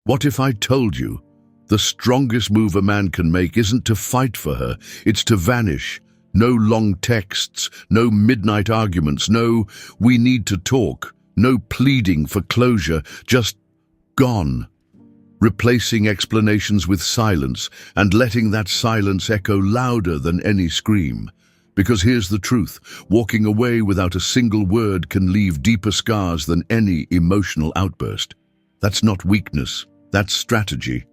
What if I told you the strongest move a man can make isn't to fight for her, it's to vanish? No long texts, no midnight arguments, no "we need to talk", no pleading for closure, just gone. Replacing explanations with silence and letting that silence echo louder than any scream. Because here's the truth, walking away without a single word can leave deeper scars than any emotional outburst. That's not weakness, that's strategy.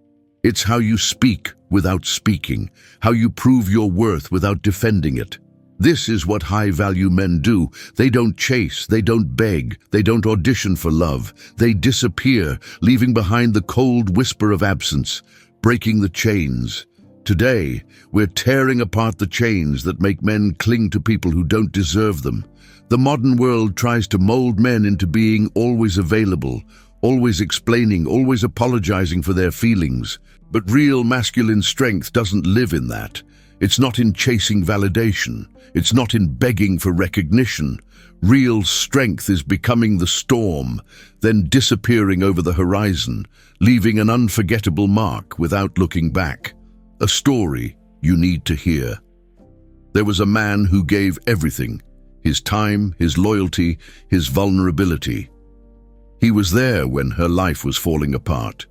It's how you speak without speaking, how you prove your worth without defending it. This is what high-value men do. They don't chase, they don't beg, they don't audition for love. They disappear, leaving behind the cold whisper of absence, breaking the chains. Today, we're tearing apart the chains that make men cling to people who don't deserve them. The modern world tries to mold men into being always available, always explaining, always apologizing for their feelings. But real masculine strength doesn't live in that. It's not in chasing validation. It's not in begging for recognition. Real strength is becoming the storm, then disappearing over the horizon, leaving an unforgettable mark without looking back. A story you need to hear. There was a man who gave everything, his time, his loyalty, his vulnerability. He was there when her life was falling apart.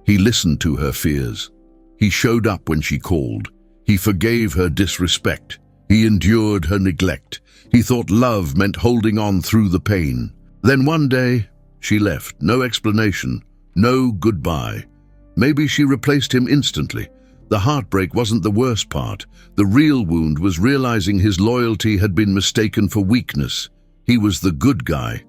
He listened to her fears. He showed up when she called. He forgave her disrespect. He endured her neglect. He thought love meant holding on through the pain. Then one day, she left. No explanation, no goodbye. Maybe she replaced him instantly. The heartbreak wasn't the worst part. The real wound was realizing his loyalty had been mistaken for weakness. He was the good guy,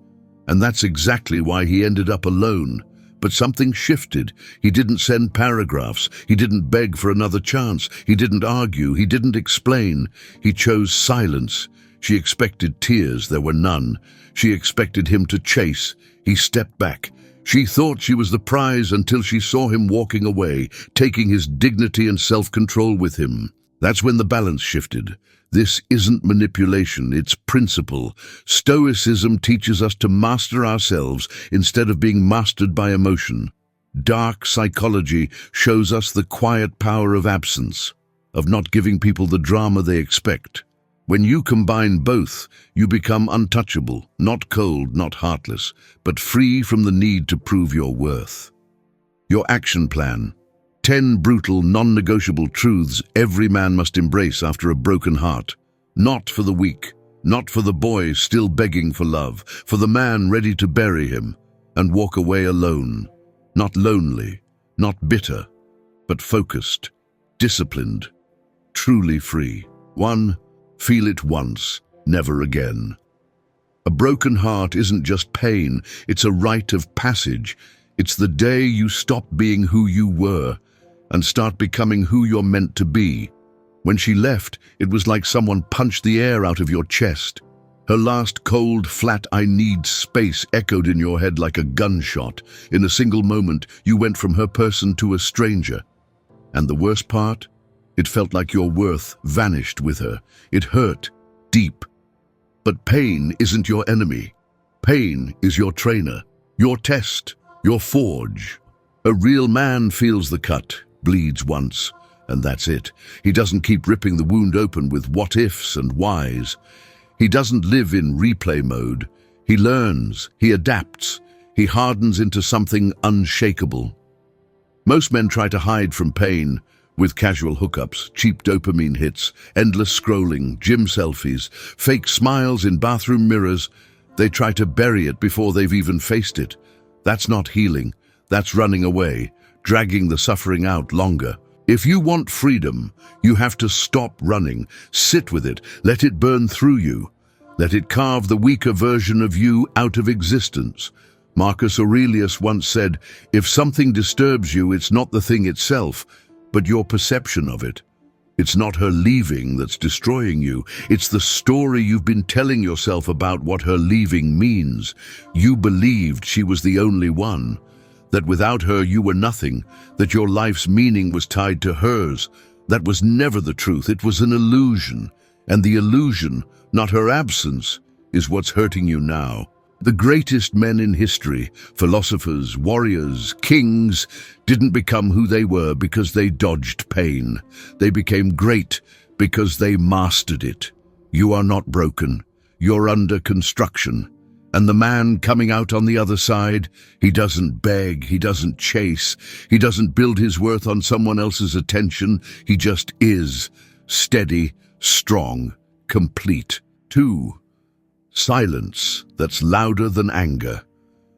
and that's exactly why he ended up alone. But something shifted. He didn't send paragraphs. He didn't beg for another chance. He didn't argue. He didn't explain. He chose silence. She expected tears. There were none. She expected him to chase. He stepped back. She thought she was the prize until she saw him walking away, taking his dignity and self-control with him. That's when the balance shifted. This isn't manipulation, it's principle. Stoicism teaches us to master ourselves instead of being mastered by emotion. Dark psychology shows us the quiet power of absence, of not giving people the drama they expect. When you combine both, you become untouchable, not cold, not heartless, but free from the need to prove your worth. Your action plan. 10 brutal, non-negotiable truths every man must embrace after a broken heart. Not for the weak, not for the boy still begging for love, for the man ready to bury him and walk away alone. Not lonely, not bitter, but focused, disciplined, truly free. 1. Feel it once, never again. A broken heart isn't just pain, it's a rite of passage. It's the day you stop being who you were and start becoming who you're meant to be. When she left, it was like someone punched the air out of your chest. Her last cold, flat "I need space" echoed in your head like a gunshot. In a single moment, you went from her person to a stranger. And the worst part? It felt like your worth vanished with her. It hurt, deep. But pain isn't your enemy. Pain is your trainer, your test, your forge. A real man feels the cut, bleeds once, and that's it. He doesn't keep ripping the wound open with what-ifs and whys. He doesn't live in replay mode. He learns, he adapts, he hardens into something unshakable. Most men try to hide from pain with casual hookups, cheap dopamine hits, endless scrolling, gym selfies, fake smiles in bathroom mirrors. They try to bury it before they've even faced it. That's not healing. That's running away, dragging the suffering out longer. If you want freedom, you have to stop running, sit with it, let it burn through you. Let it carve the weaker version of you out of existence. Marcus Aurelius once said, "If something disturbs you, it's not the thing itself, but your perception of it. It's not her leaving that's destroying you. It's the story you've been telling yourself about what her leaving means. You believed she was the only one, that without her you were nothing, that your life's meaning was tied to hers. That was never the truth. It was an illusion. And the illusion, not her absence, is what's hurting you now." The greatest men in history, philosophers, warriors, kings, didn't become who they were because they dodged pain. They became great because they mastered it. You are not broken. You're under construction. And the man coming out on the other side, he doesn't beg, he doesn't chase, he doesn't build his worth on someone else's attention. He just is, steady, strong, complete. 2. Silence that's louder than anger.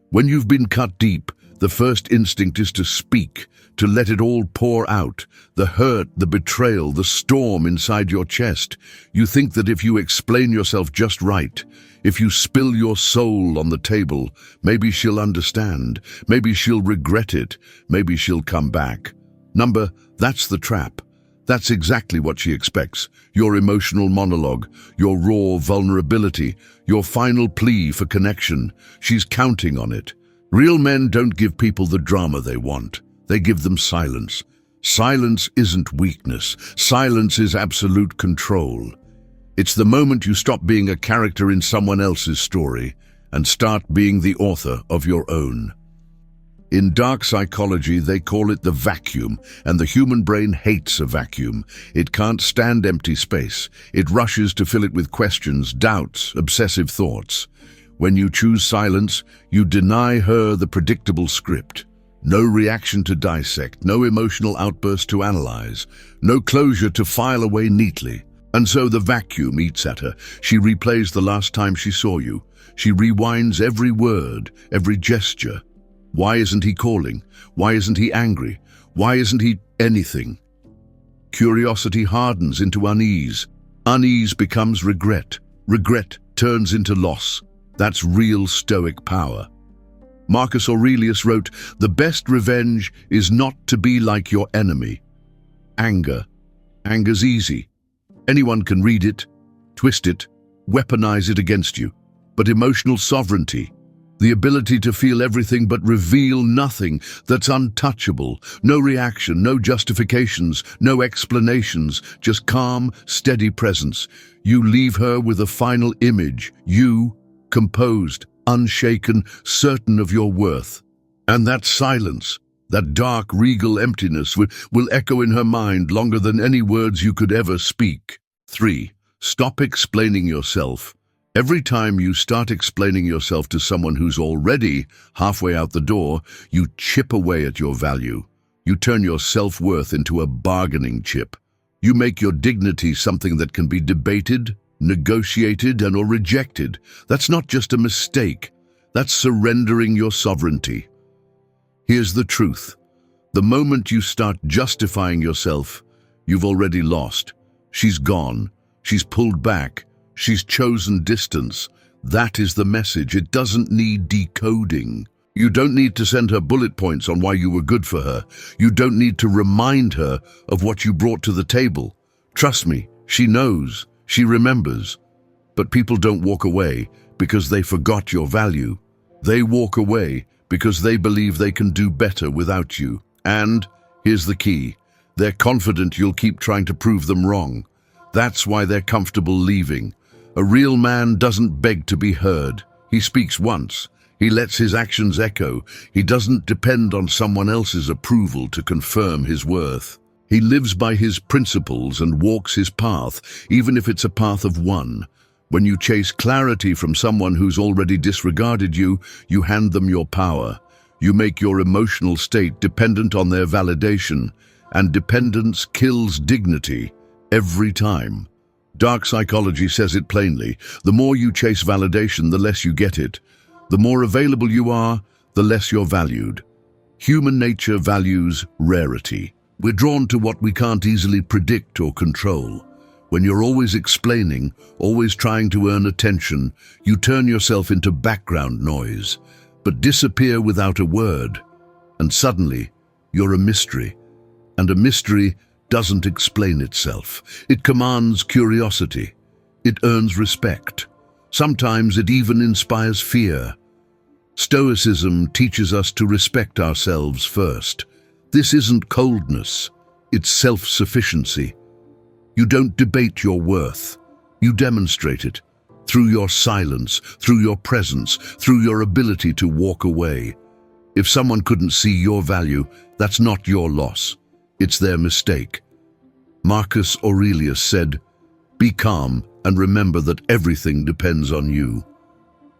When you've been cut deep, the first instinct is to speak, to let it all pour out, the hurt, the betrayal, the storm inside your chest. You think that if you explain yourself just right, if you spill your soul on the table, maybe she'll understand, maybe she'll regret it, maybe she'll come back. That's the trap. That's exactly what she expects. Your emotional monologue, your raw vulnerability, your final plea for connection. She's counting on it. Real men don't give people the drama they want. They give them silence. Silence isn't weakness. Silence is absolute control. It's the moment you stop being a character in someone else's story and start being the author of your own. In dark psychology, they call it the vacuum, and the human brain hates a vacuum. It can't stand empty space. It rushes to fill it with questions, doubts, obsessive thoughts. When you choose silence, you deny her the predictable script. No reaction to dissect, no emotional outburst to analyze, no closure to file away neatly. And so the vacuum eats at her. She replays the last time she saw you. She rewinds every word, every gesture. Why isn't he calling? Why isn't he angry? Why isn't he anything? Curiosity hardens into unease. Unease becomes regret. Regret turns into loss. That's real Stoic power. Marcus Aurelius wrote, "The best revenge is not to be like your enemy." Anger. Anger's easy. Anyone can read it, twist it, weaponize it against you. But emotional sovereignty, the ability to feel everything but reveal nothing, that's untouchable. No reaction, no justifications, no explanations, just calm, steady presence. You leave her with a final image, you, composed, unshaken, certain of your worth. And that silence, that dark, regal emptiness will echo in her mind longer than any words you could ever speak. 3. Stop explaining yourself. Every time you start explaining yourself to someone who's already halfway out the door, you chip away at your value. You turn your self-worth into a bargaining chip. You make your dignity something that can be debated, negotiated, or rejected. That's not just a mistake. That's surrendering your sovereignty. Here's the truth. The moment you start justifying yourself, you've already lost. She's gone. She's pulled back. She's chosen distance. That is the message. It doesn't need decoding. You don't need to send her bullet points on why you were good for her. You don't need to remind her of what you brought to the table. Trust me, she knows, she remembers. But people don't walk away because they forgot your value. They walk away because they believe they can do better without you. And, here's the key, they're confident you'll keep trying to prove them wrong. That's why they're comfortable leaving. A real man doesn't beg to be heard. He speaks once. He lets his actions echo. He doesn't depend on someone else's approval to confirm his worth. He lives by his principles and walks his path, even if it's a path of one. When you chase clarity from someone who's already disregarded you, you hand them your power. You make your emotional state dependent on their validation, and dependence kills dignity every time. Dark psychology says it plainly. The more you chase validation, the less you get it. The more available you are, the less you're valued. Human nature values rarity. We're drawn to what we can't easily predict or control. When you're always explaining, always trying to earn attention, you turn yourself into background noise, but disappear without a word. And suddenly, you're a mystery. And a mystery doesn't explain itself. It commands curiosity. It earns respect. Sometimes it even inspires fear. Stoicism teaches us to respect ourselves first. This isn't coldness, it's self-sufficiency. You don't debate your worth, you demonstrate it. through your silence, through your presence, through your ability to walk away. If someone couldn't see your value, that's not your loss. It's their mistake. Marcus Aurelius said, "Be calm and remember that everything depends on you."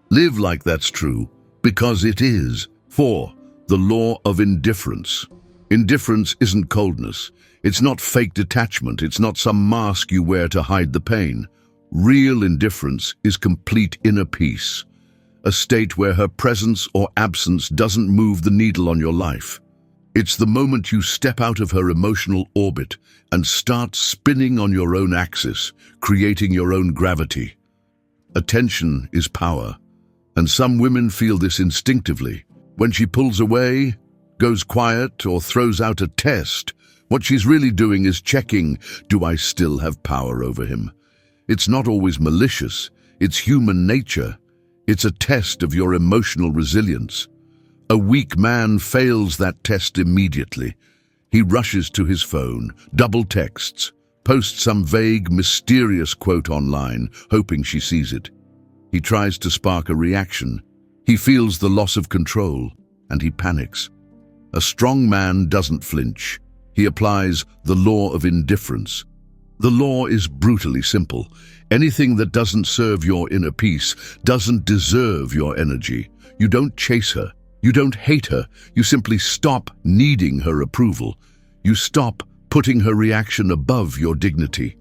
Live like that's true, because it is. 4. The law of indifference. Indifference isn't coldness. It's not fake detachment. It's not some mask you wear to hide the pain. Real indifference is complete inner peace, a state where her presence or absence doesn't move the needle on your life. It's the moment you step out of her emotional orbit and start spinning on your own axis, creating your own gravity. Attention is power, and some women feel this instinctively. When she pulls away, goes quiet, or throws out a test, what she's really doing is checking, do I still have power over him? It's not always malicious, it's human nature. It's a test of your emotional resilience. A weak man fails that test immediately. He rushes to his phone, double texts, posts some vague, mysterious quote online, hoping she sees it. He tries to spark a reaction. He feels the loss of control, and he panics. A strong man doesn't flinch. He applies the law of indifference. The law is brutally simple. Anything that doesn't serve your inner peace doesn't deserve your energy. You don't chase her. You don't hate her. You simply stop needing her approval. You stop putting her reaction above your dignity.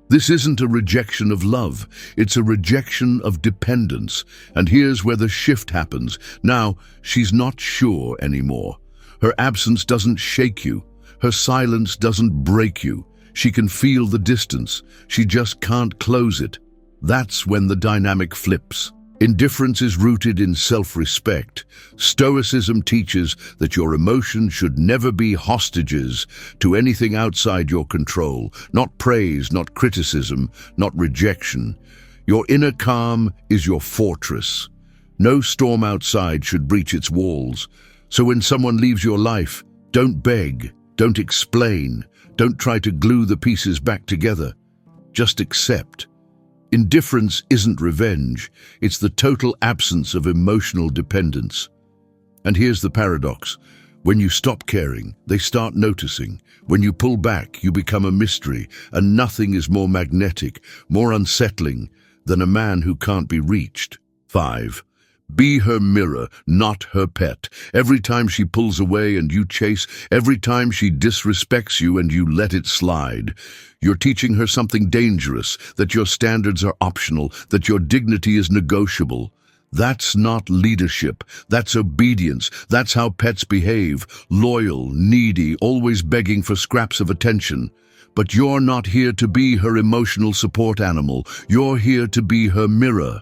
This isn't a rejection of love. It's a rejection of dependence. And here's where the shift happens. Now, she's not sure anymore. Her absence doesn't shake you. Her silence doesn't break you. She can feel the distance. She just can't close it. That's when the dynamic flips. Indifference is rooted in self-respect. Stoicism teaches that your emotions should never be hostages to anything outside your control. Not praise, not criticism, not rejection. Your inner calm is your fortress. No storm outside should breach its walls. So when someone leaves your life, don't beg, don't explain, don't try to glue the pieces back together. Just accept. Indifference isn't revenge. It's the total absence of emotional dependence. And here's the paradox. When you stop caring, they start noticing. When you pull back, you become a mystery, and nothing is more magnetic, more unsettling than a man who can't be reached. 5. Be her mirror, not her pet. Every time she pulls away and you chase, every time she disrespects you and you let it slide, you're teaching her something dangerous, that your standards are optional, that your dignity is negotiable. That's not leadership. That's obedience. That's how pets behave, loyal, needy, always begging for scraps of attention. But you're not here to be her emotional support animal. You're here to be her mirror.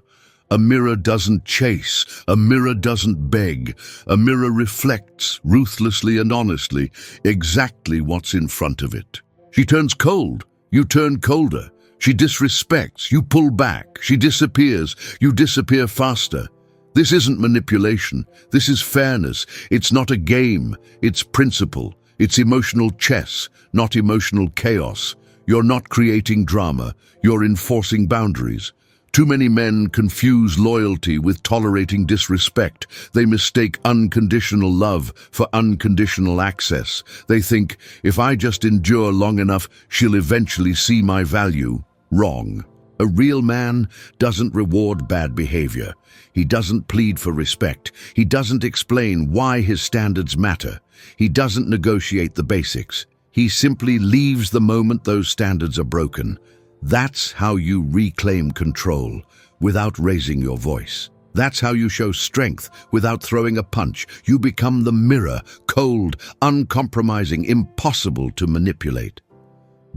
A mirror doesn't chase. A mirror doesn't beg. A mirror reflects, ruthlessly and honestly, exactly what's in front of it. She turns cold. You turn colder. She disrespects. You pull back. She disappears. You disappear faster. This isn't manipulation. This is fairness. It's not a game. It's principle. It's emotional chess, not emotional chaos. You're not creating drama. You're enforcing boundaries. Too many men confuse loyalty with tolerating disrespect. They mistake unconditional love for unconditional access. They think, if I just endure long enough, she'll eventually see my value. Wrong. A real man doesn't reward bad behavior. He doesn't plead for respect. He doesn't explain why his standards matter. He doesn't negotiate the basics. He simply leaves the moment those standards are broken. That's how you reclaim control without raising your voice. That's how you show strength without throwing a punch. You become the mirror, cold, uncompromising, impossible to manipulate.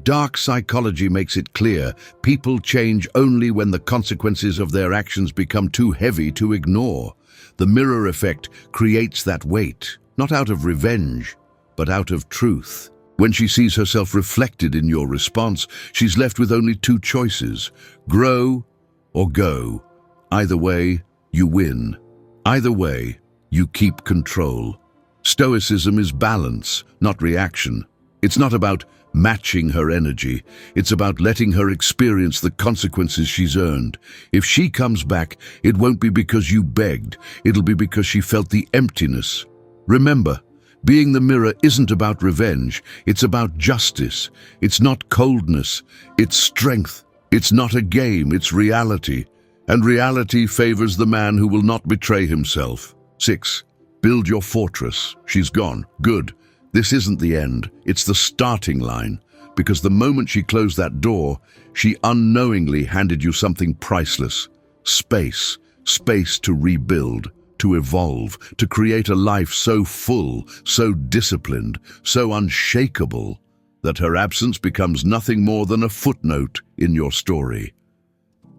Dark psychology makes it clear people change only when the consequences of their actions become too heavy to ignore. The mirror effect creates that weight, not out of revenge, but out of truth. When she sees herself reflected in your response, she's left with only two choices: grow or go. Either way, you win. Either way, you keep control. Stoicism is balance, not reaction. It's not about matching her energy. It's about letting her experience the consequences she's earned. If she comes back, it won't be because you begged. It'll be because she felt the emptiness. Remember, being the mirror isn't about revenge. It's about justice. It's not coldness. It's strength. It's not a game. It's reality. And reality favors the man who will not betray himself. 6. Build your fortress. She's gone. Good. This isn't the end. It's the starting line. Because the moment she closed that door, she unknowingly handed you something priceless. Space. Space to rebuild, to evolve, to create a life so full, so disciplined, so unshakable, that her absence becomes nothing more than a footnote in your story.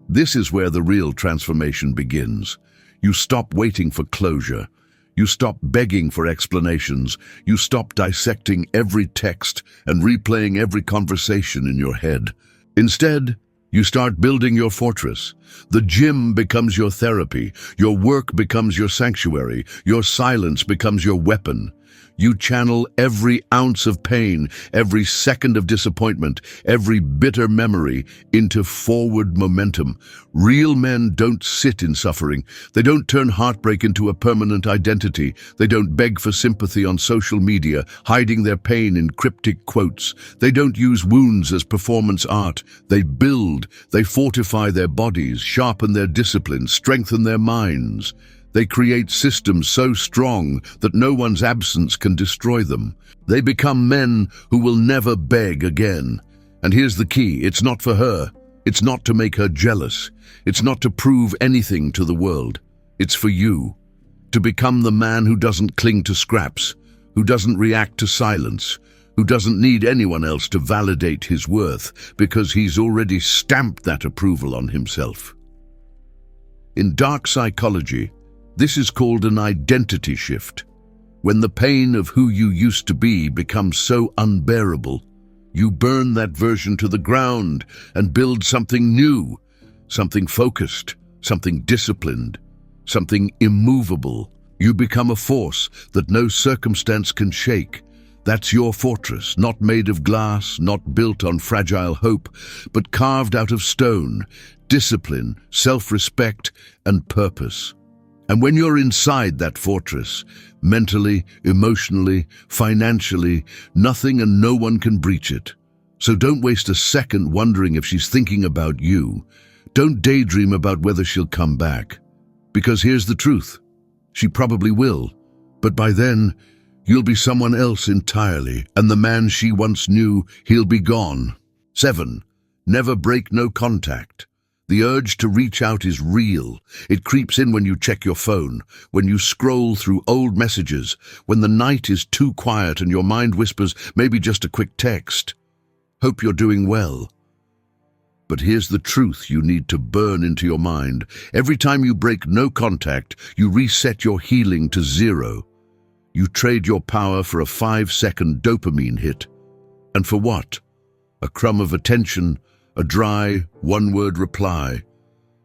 This is where the real transformation begins. You stop waiting for closure. You stop begging for explanations. You stop dissecting every text and replaying every conversation in your head. Instead, you start building your fortress. The gym becomes your therapy. Your work becomes your sanctuary. Your silence becomes your weapon. You channel every ounce of pain, every second of disappointment, every bitter memory into forward momentum. Real men don't sit in suffering. They don't turn heartbreak into a permanent identity. They don't beg for sympathy on social media, hiding their pain in cryptic quotes. They don't use wounds as performance art. They build, they fortify their bodies, sharpen their discipline, strengthen their minds. They create systems so strong that no one's absence can destroy them. They become men who will never beg again. And here's the key, it's not for her. It's not to make her jealous. It's not to prove anything to the world. It's for you. To become the man who doesn't cling to scraps, who doesn't react to silence, who doesn't need anyone else to validate his worth because he's already stamped that approval on himself. In dark psychology, this is called an identity shift. When the pain of who you used to be becomes so unbearable, you burn that version to the ground and build something new, something focused, something disciplined, something immovable. You become a force that no circumstance can shake. That's your fortress, not made of glass, not built on fragile hope, but carved out of stone, discipline, self-respect, and purpose. And when you're inside that fortress, mentally, emotionally, financially, nothing and no one can breach it. So don't waste a second wondering if she's thinking about you. Don't daydream about whether she'll come back. Because here's the truth. She probably will. But by then, you'll be someone else entirely, and the man she once knew, he'll be gone. 7. Never break no contact. The urge to reach out is real. It creeps in when you check your phone, when you scroll through old messages, when the night is too quiet and your mind whispers, maybe just a quick text. Hope you're doing well. But here's the truth you need to burn into your mind. Every time you break no contact, you reset your healing to 0. You trade your power for a 5-second dopamine hit. And for what? A crumb of attention, a dry, one-word reply,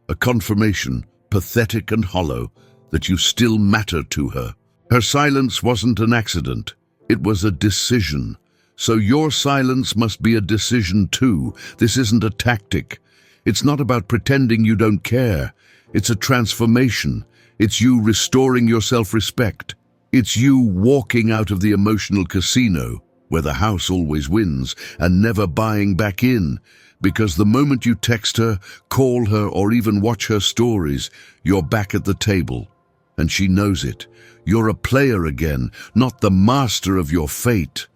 a confirmation, pathetic and hollow, that you still matter to her. Her silence wasn't an accident. It was a decision. So your silence must be a decision too. This isn't a tactic. It's not about pretending you don't care. It's a transformation. It's you restoring your self-respect. It's you walking out of the emotional casino, where the house always wins, and never buying back in. Because the moment you text her, call her, or even watch her stories, you're back at the table. And she knows it. You're a player again, not the master of your fate.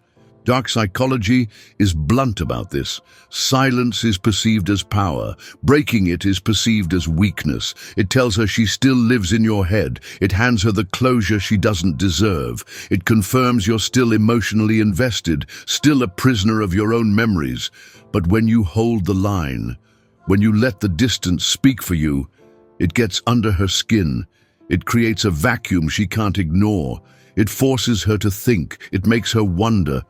Dark psychology is blunt about this. Silence is perceived as power. Breaking it is perceived as weakness. It tells her she still lives in your head. It hands her the closure she doesn't deserve. It confirms you're still emotionally invested, still a prisoner of your own memories. But when you hold the line, when you let the distance speak for you, it gets under her skin. It creates a vacuum she can't ignore. It forces her to think. It makes her wonder.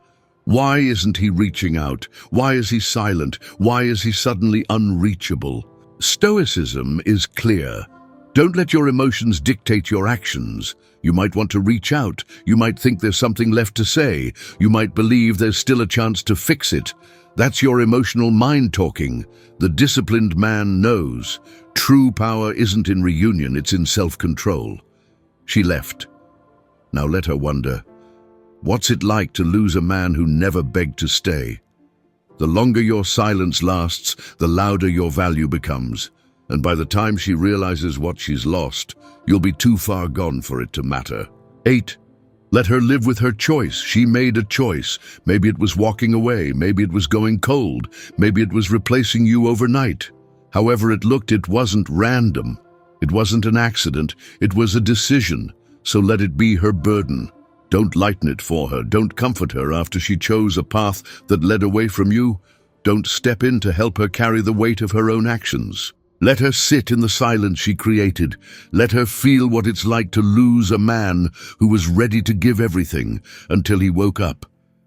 Why isn't he reaching out? Why is he silent? Why is he suddenly unreachable? Stoicism is clear. Don't let your emotions dictate your actions. You might want to reach out. You might think there's something left to say. You might believe there's still a chance to fix it. That's your emotional mind talking. The disciplined man knows. True power isn't in reunion, it's in self-control. She left. Now let her wonder, what's it like to lose a man who never begged to stay? The longer your silence lasts, the louder your value becomes. And by the time she realizes what she's lost, you'll be too far gone for it to matter. 8. Let her live with her choice. She made a choice. Maybe it was walking away. Maybe it was going cold. Maybe it was replacing you overnight. However it looked, it wasn't random. It wasn't an accident. It was a decision. So let it be her burden. Don't lighten it for her. Don't comfort her after she chose a path that led away from you. Don't step in to help her carry the weight of her own actions. Let her sit in the silence she created. Let her feel what it's like to lose a man who was ready to give everything until he woke up.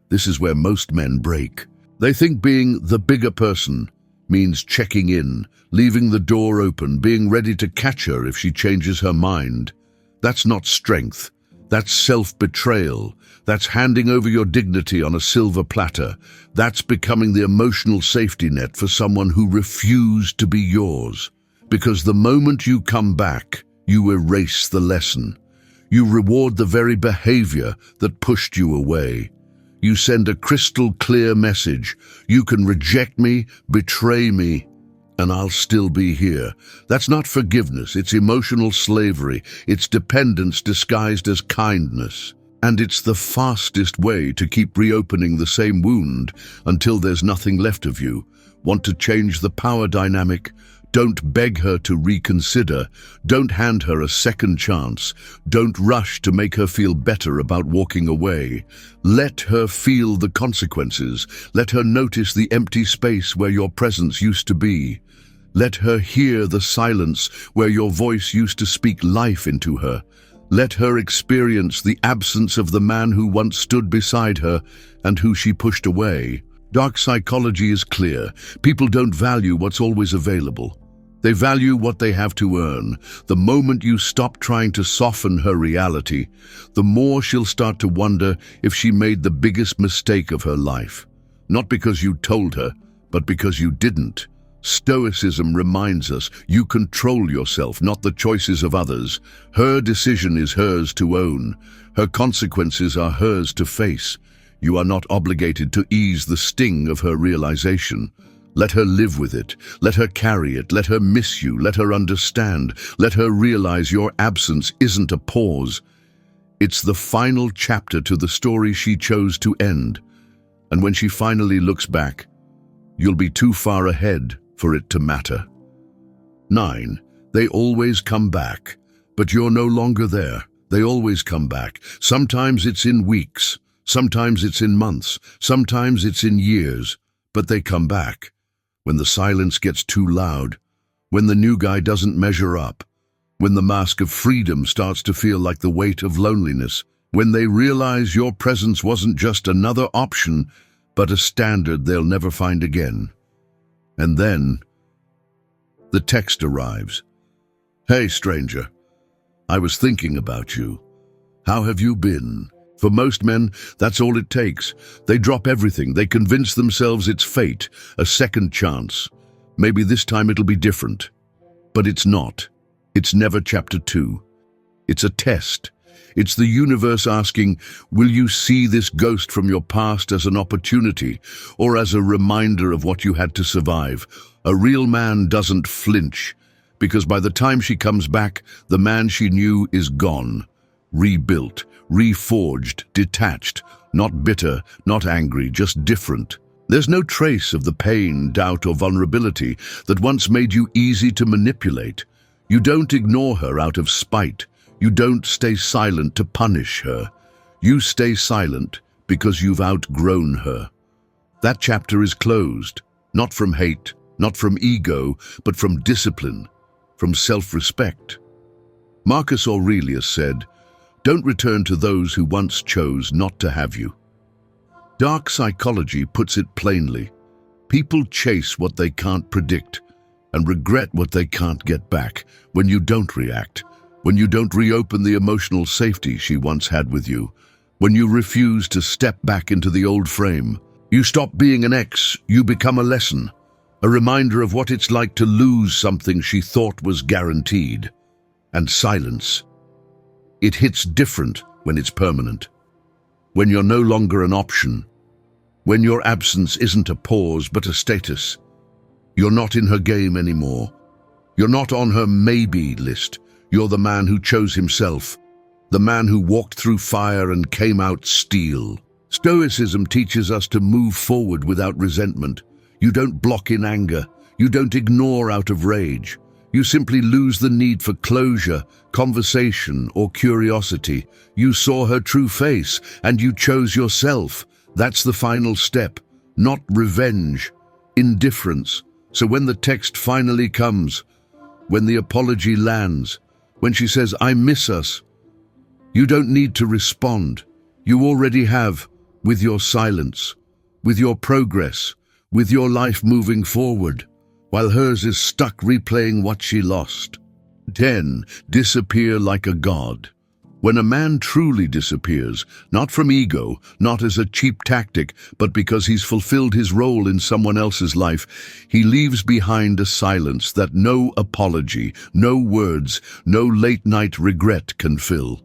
This is where most men break. They think being the bigger person means checking in, leaving the door open, being ready to catch her if she changes her mind. That's not strength. That's self-betrayal. That's handing over your dignity on a silver platter. That's becoming the emotional safety net for someone who refused to be yours. Because the moment you come back, you erase the lesson. You reward the very behavior that pushed you away. You send a crystal clear message. You can reject me, betray me, and I'll still be here. That's not forgiveness, it's emotional slavery. It's dependence disguised as kindness. And it's the fastest way to keep reopening the same wound until there's nothing left of you. Want to change the power dynamic? Don't beg her to reconsider. Don't hand her a second chance. Don't rush to make her feel better about walking away. Let her feel the consequences. Let her notice the empty space where your presence used to be. Let her hear the silence where your voice used to speak life into her. Let her experience the absence of the man who once stood beside her and who she pushed away. Dark psychology is clear. People don't value what's always available. They value what they have to earn. The moment you stop trying to soften her reality, the more she'll start to wonder if she made the biggest mistake of her life. Not because you told her, but because you didn't. Stoicism reminds us you control yourself, not the choices of others. Her decision is hers to own. Her consequences are hers to face. You are not obligated to ease the sting of her realization. Let her live with it. Let her carry it. Let her miss you. Let her understand. Let her realize your absence isn't a pause. It's the final chapter to the story she chose to end. And when she finally looks back, you'll be too far ahead for it to matter. 9. They always come back, but you're no longer there. They always come back. Sometimes it's in weeks, sometimes it's in months, sometimes it's in years, but they come back. When the silence gets too loud, when the new guy doesn't measure up, when the mask of freedom starts to feel like the weight of loneliness, when they realize your presence wasn't just another option, but a standard they'll never find again. And then, the text arrives. Hey, stranger, I was thinking about you. How have you been? For most men, that's all it takes. They drop everything. They convince themselves it's fate, a second chance. Maybe this time it'll be different. But it's not. It's never chapter 2. It's a test. It's the universe asking, will you see this ghost from your past as an opportunity or as a reminder of what you had to survive? A real man doesn't flinch, because by the time she comes back, the man she knew is gone, rebuilt, reforged, detached, not bitter, not angry, just different. There's no trace of the pain, doubt, or vulnerability that once made you easy to manipulate. You don't ignore her out of spite. You don't stay silent to punish her. You stay silent because you've outgrown her. That chapter is closed, not from hate, not from ego, but from discipline, from self-respect. Marcus Aurelius said, "Don't return to those who once chose not to have you." Dark psychology puts it plainly. People chase what they can't predict, and regret what they can't get back when you don't react, when you don't reopen the emotional safety she once had with you, when you refuse to step back into the old frame. You stop being an ex, you become a lesson, a reminder of what it's like to lose something she thought was guaranteed. And silence. It hits different when it's permanent. When you're no longer an option. When your absence isn't a pause but a status. You're not in her game anymore. You're not on her maybe list. You're the man who chose himself. The man who walked through fire and came out steel. Stoicism teaches us to move forward without resentment. You don't block in anger. You don't ignore out of rage. You simply lose the need for closure, conversation, or curiosity. You saw her true face, and you chose yourself. That's the final step. Not revenge. Indifference. So when the text finally comes, when the apology lands, when she says, "I miss us," you don't need to respond. You already have, with your silence, with your progress, with your life moving forward, while hers is stuck replaying what she lost. 10. Disappear like a god. When a man truly disappears, not from ego, not as a cheap tactic, but because he's fulfilled his role in someone else's life, he leaves behind a silence that no apology, no words, no late-night regret can fill.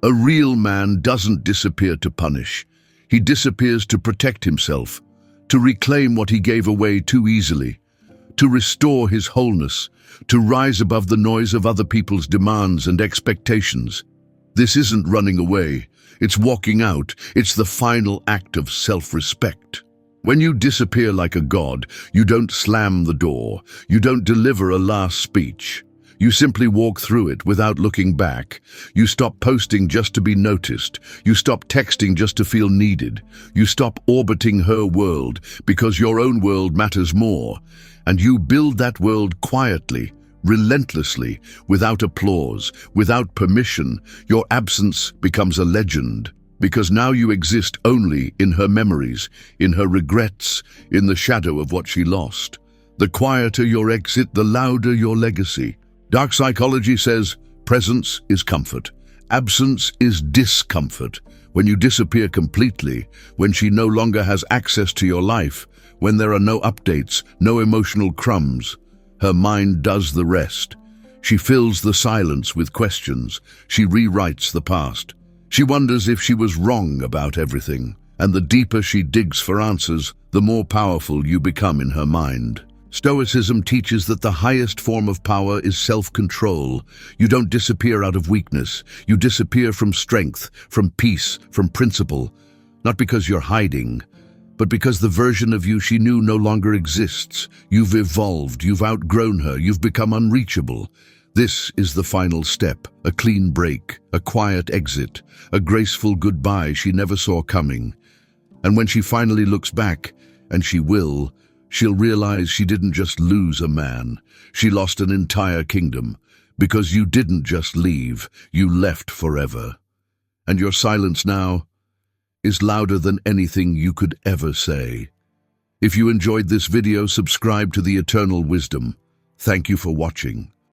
A real man doesn't disappear to punish. He disappears to protect himself, to reclaim what he gave away too easily, to restore his wholeness, to rise above the noise of other people's demands and expectations. This isn't running away, it's walking out, it's the final act of self-respect. When you disappear like a god, you don't slam the door, you don't deliver a last speech. You simply walk through it without looking back. You stop posting just to be noticed. You stop texting just to feel needed. You stop orbiting her world because your own world matters more. And you build that world quietly, relentlessly, without applause, without permission. Your absence becomes a legend because now you exist only in her memories, in her regrets, in the shadow of what she lost. The quieter your exit, the louder your legacy. Dark psychology says presence is comfort, absence is discomfort. When you disappear completely, when she no longer has access to your life, when there are no updates, no emotional crumbs, her mind does the rest. She fills the silence with questions. She rewrites the past. She wonders if she was wrong about everything. And the deeper she digs for answers, the more powerful you become in her mind. Stoicism teaches that the highest form of power is self-control. You don't disappear out of weakness. You disappear from strength, from peace, from principle. Not because you're hiding, but because the version of you she knew no longer exists. You've evolved, you've outgrown her, you've become unreachable. This is the final step, a clean break, a quiet exit, a graceful goodbye she never saw coming. And when she finally looks back, and she will, she'll realize she didn't just lose a man, she lost an entire kingdom, because you didn't just leave, you left forever. And your silence now is louder than anything you could ever say. If you enjoyed this video, subscribe to the Eternal Wisdom. Thank you for watching.